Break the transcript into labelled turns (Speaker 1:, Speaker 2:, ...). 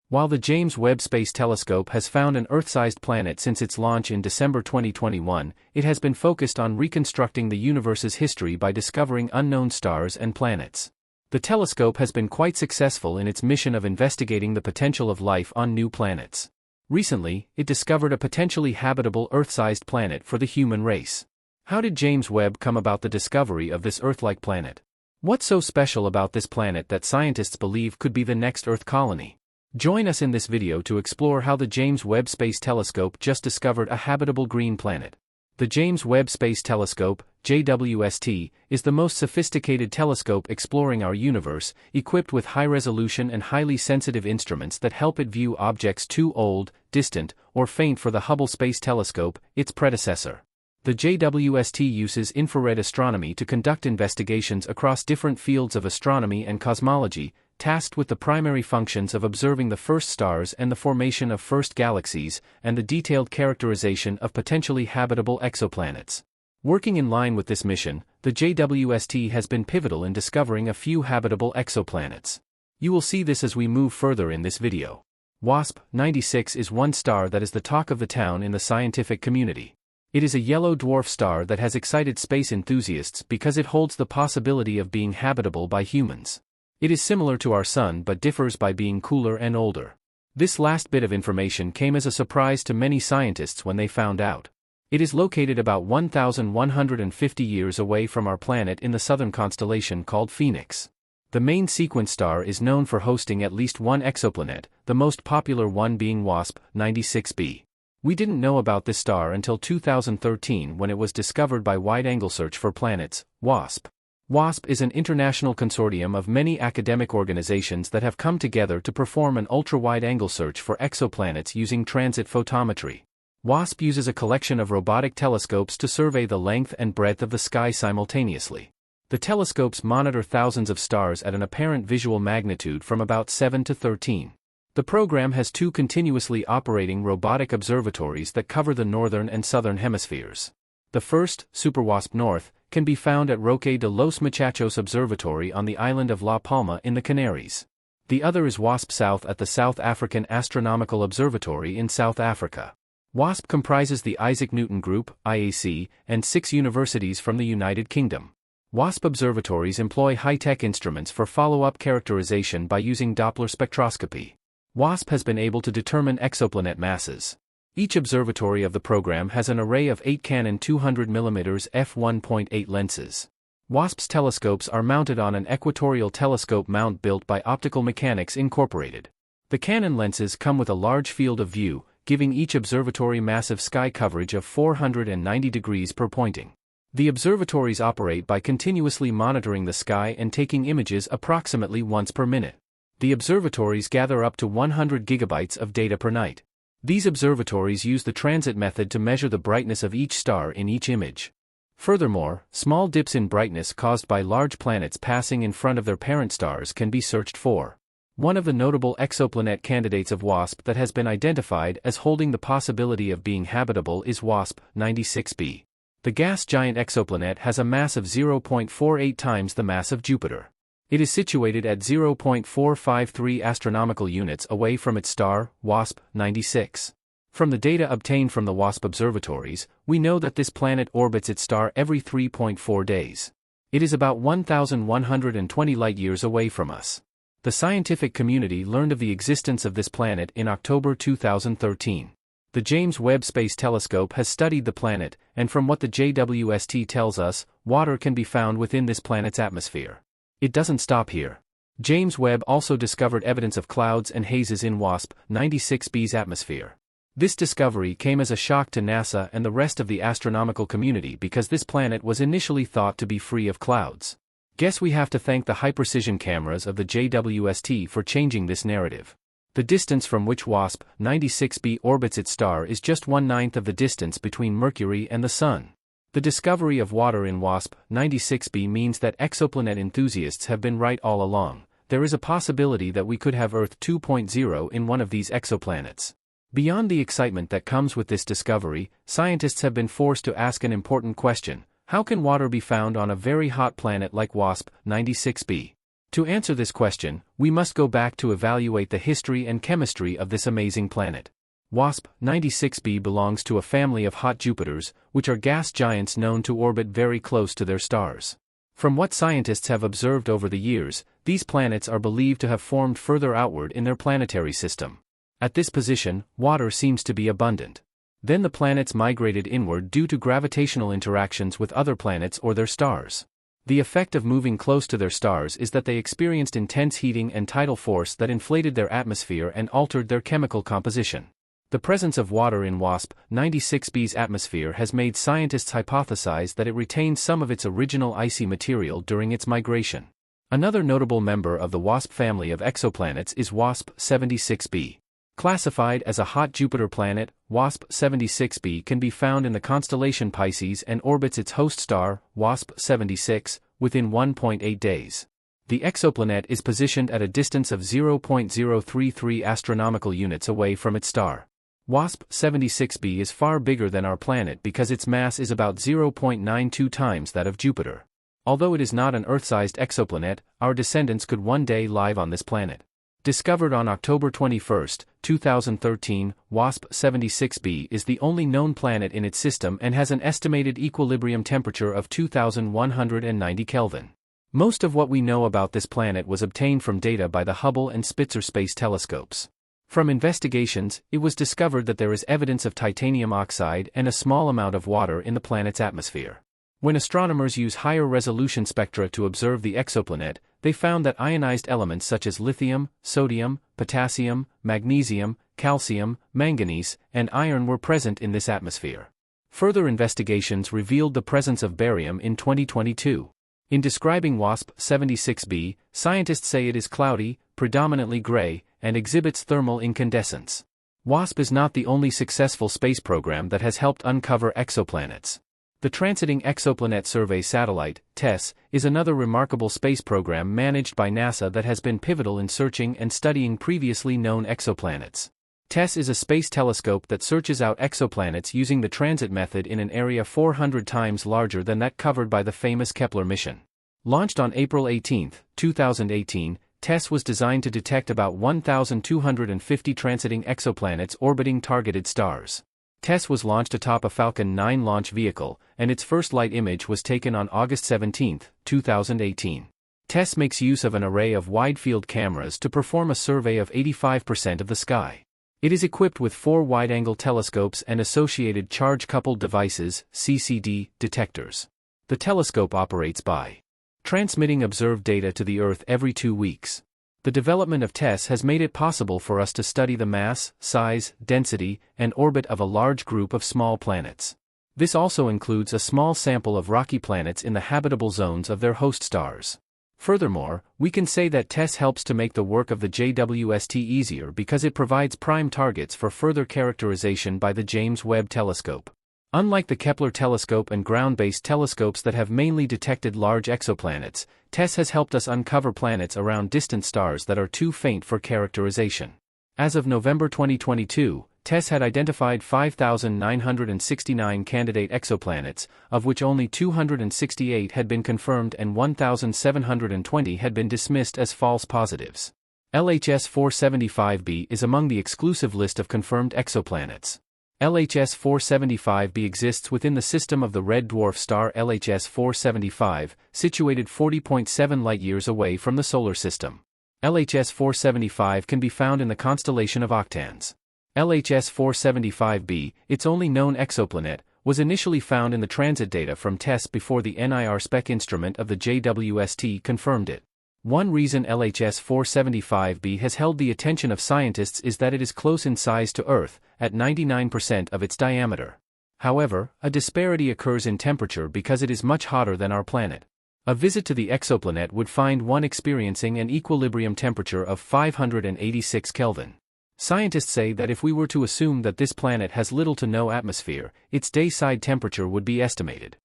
Speaker 1: While the James Webb Space Telescope has found an Earth-sized planet since its launch in December 2021, it has been focused on reconstructing the universe's history by discovering unknown stars and planets. The telescope has been quite successful in its mission of investigating the potential of life on new planets. Recently, it discovered a potentially habitable Earth-sized planet for the human race. How did James Webb come about the discovery of this Earth-like planet? What's so special about this planet that scientists believe could be the next Earth colony? Join us in this video to explore how the James Webb Space Telescope just discovered a habitable green planet. The James Webb Space Telescope, JWST, is the most sophisticated telescope exploring our universe, equipped with high-resolution and highly sensitive instruments that help it view objects too old, distant, or faint for the Hubble Space Telescope, its predecessor. The JWST uses infrared astronomy to conduct investigations across different fields of astronomy and cosmology, tasked with the primary functions of observing the first stars and the formation of first galaxies, and the detailed characterization of potentially habitable exoplanets. Working in line with this mission, the JWST has been pivotal in discovering a few habitable exoplanets. You will see this as we move further in this video. WASP-96 is one star that is the talk of the town in the scientific community. It is a yellow dwarf star that has excited space enthusiasts because it holds the possibility of being habitable by humans. It is similar to our Sun but differs by being cooler and older. This last bit of information came as a surprise to many scientists when they found out. It is located about 1,150 years away from our planet in the southern constellation called Phoenix. The main sequence star is known for hosting at least one exoplanet, the most popular one being WASP-96b. We didn't know about this star until 2013 when it was discovered by Wide-Angle Search for Planets, WASP. WASP is an international consortium of many academic organizations that have come together to perform an ultra-wide-angle search for exoplanets using transit photometry. WASP uses a collection of robotic telescopes to survey the length and breadth of the sky simultaneously. The telescopes monitor thousands of stars at an apparent visual magnitude from about 7 to 13. The program has two continuously operating robotic observatories that cover the northern and southern hemispheres. The first, SuperWASP North, can be found at Roque de los Muchachos Observatory on the island of La Palma in the Canaries. The other is WASP South at the South African Astronomical Observatory in South Africa. WASP comprises the Isaac Newton Group, IAC, and 6 universities from the United Kingdom. WASP observatories employ high-tech instruments for follow-up characterization by using Doppler spectroscopy. WASP has been able to determine exoplanet masses. Each observatory of the program has an array of 8 Canon 200mm f1.8 lenses. WASP's telescopes are mounted on an equatorial telescope mount built by Optical Mechanics Incorporated. The Canon lenses come with a large field of view, giving each observatory massive sky coverage of 490 degrees per pointing. The observatories operate by continuously monitoring the sky and taking images approximately once per minute. The observatories gather up to 100 gigabytes of data per night. These observatories use the transit method to measure the brightness of each star in each image. Furthermore, small dips in brightness caused by large planets passing in front of their parent stars can be searched for. One of the notable exoplanet candidates of WASP that has been identified as holding the possibility of being habitable is WASP-96b. The gas giant exoplanet has a mass of 0.48 times the mass of Jupiter. It is situated at 0.453 astronomical units away from its star, WASP-96. From the data obtained from the WASP observatories, we know that this planet orbits its star every 3.4 days. It is about 1,120 light-years away from us. The scientific community learned of the existence of this planet in October 2013. The James Webb Space Telescope has studied the planet, and from what the JWST tells us, water can be found within this planet's atmosphere. It doesn't stop here. James Webb also discovered evidence of clouds and hazes in WASP-96b's atmosphere. This discovery came as a shock to NASA and the rest of the astronomical community because this planet was initially thought to be free of clouds. Guess we have to thank the high-precision cameras of the JWST for changing this narrative. The distance from which WASP-96b orbits its star is just 1/9 of the distance between Mercury and the Sun. The discovery of water in WASP-96b means that exoplanet enthusiasts have been right all along. There is a possibility that we could have Earth 2.0 in one of these exoplanets. Beyond the excitement that comes with this discovery, scientists have been forced to ask an important question: how can water be found on a very hot planet like WASP-96b? To answer this question, we must go back to evaluate the history and chemistry of this amazing planet. WASP 96b belongs to a family of hot Jupiters, which are gas giants known to orbit very close to their stars. From what scientists have observed over the years, these planets are believed to have formed further outward in their planetary system. At this position, water seems to be abundant. Then the planets migrated inward due to gravitational interactions with other planets or their stars. The effect of moving close to their stars is that they experienced intense heating and tidal force that inflated their atmosphere and altered their chemical composition. The presence of water in WASP 96b's atmosphere has made scientists hypothesize that it retained some of its original icy material during its migration. Another notable member of the WASP family of exoplanets is WASP 76b. Classified as a hot Jupiter planet, WASP 76b can be found in the constellation Pisces and orbits its host star, WASP 76, within 1.8 days. The exoplanet is positioned at a distance of 0.033 astronomical units away from its star. WASP 76b is far bigger than our planet because its mass is about 0.92 times that of Jupiter. Although it is not an Earth-sized exoplanet, our descendants could one day live on this planet. Discovered on October 21, 2013, WASP 76b is the only known planet in its system and has an estimated equilibrium temperature of 2190 Kelvin. Most of what we know about this planet was obtained from data by the Hubble and Spitzer space telescopes. From investigations, it was discovered that there is evidence of titanium oxide and a small amount of water in the planet's atmosphere. When astronomers use higher resolution spectra to observe the exoplanet, they found that ionized elements such as lithium, sodium, potassium, magnesium, calcium, manganese, and iron were present in this atmosphere. Further investigations revealed the presence of barium in 2022. In describing WASP 76b, scientists say it is cloudy, predominantly gray, and exhibits thermal incandescence. WASP is not the only successful space program that has helped uncover exoplanets. The Transiting Exoplanet Survey Satellite, TESS, is another remarkable space program managed by NASA that has been pivotal in searching and studying previously known exoplanets. TESS is a space telescope that searches out exoplanets using the transit method in an area 400 times larger than that covered by the famous Kepler mission. Launched on April 18, 2018, TESS was designed to detect about 1,250 transiting exoplanets orbiting targeted stars. TESS was launched atop a Falcon 9 launch vehicle, and its first light image was taken on August 17, 2018. TESS makes use of an array of wide-field cameras to perform a survey of 85% of the sky. It is equipped with 4 wide-angle telescopes and associated charge-coupled devices, CCD, detectors. The telescope operates by transmitting observed data to the Earth every 2 weeks. The development of TESS has made it possible for us to study the mass, size, density, and orbit of a large group of small planets. This also includes a small sample of rocky planets in the habitable zones of their host stars. Furthermore, we can say that TESS helps to make the work of the JWST easier because it provides prime targets for further characterization by the James Webb Telescope. Unlike the Kepler telescope and ground-based telescopes that have mainly detected large exoplanets, TESS has helped us uncover planets around distant stars that are too faint for characterization. As of November 2022, TESS had identified 5,969 candidate exoplanets, of which only 268 had been confirmed and 1,720 had been dismissed as false positives. LHS 475b is among the exclusive list of confirmed exoplanets. LHS 475b exists within the system of the red dwarf star LHS 475, situated 40.7 light-years away from the Solar System. LHS 475 can be found in the constellation of Octans. LHS 475b, its only known exoplanet, was initially found in the transit data from TESS before the NIR spec instrument of the JWST confirmed it. One reason LHS 475b has held the attention of scientists is that it is close in size to Earth, at 99% of its diameter. However, a disparity occurs in temperature because it is much hotter than our planet. A visit to the exoplanet would find one experiencing an equilibrium temperature of 586 Kelvin. Scientists say that if we were to assume that this planet has little to no atmosphere, its day-side temperature would be estimated.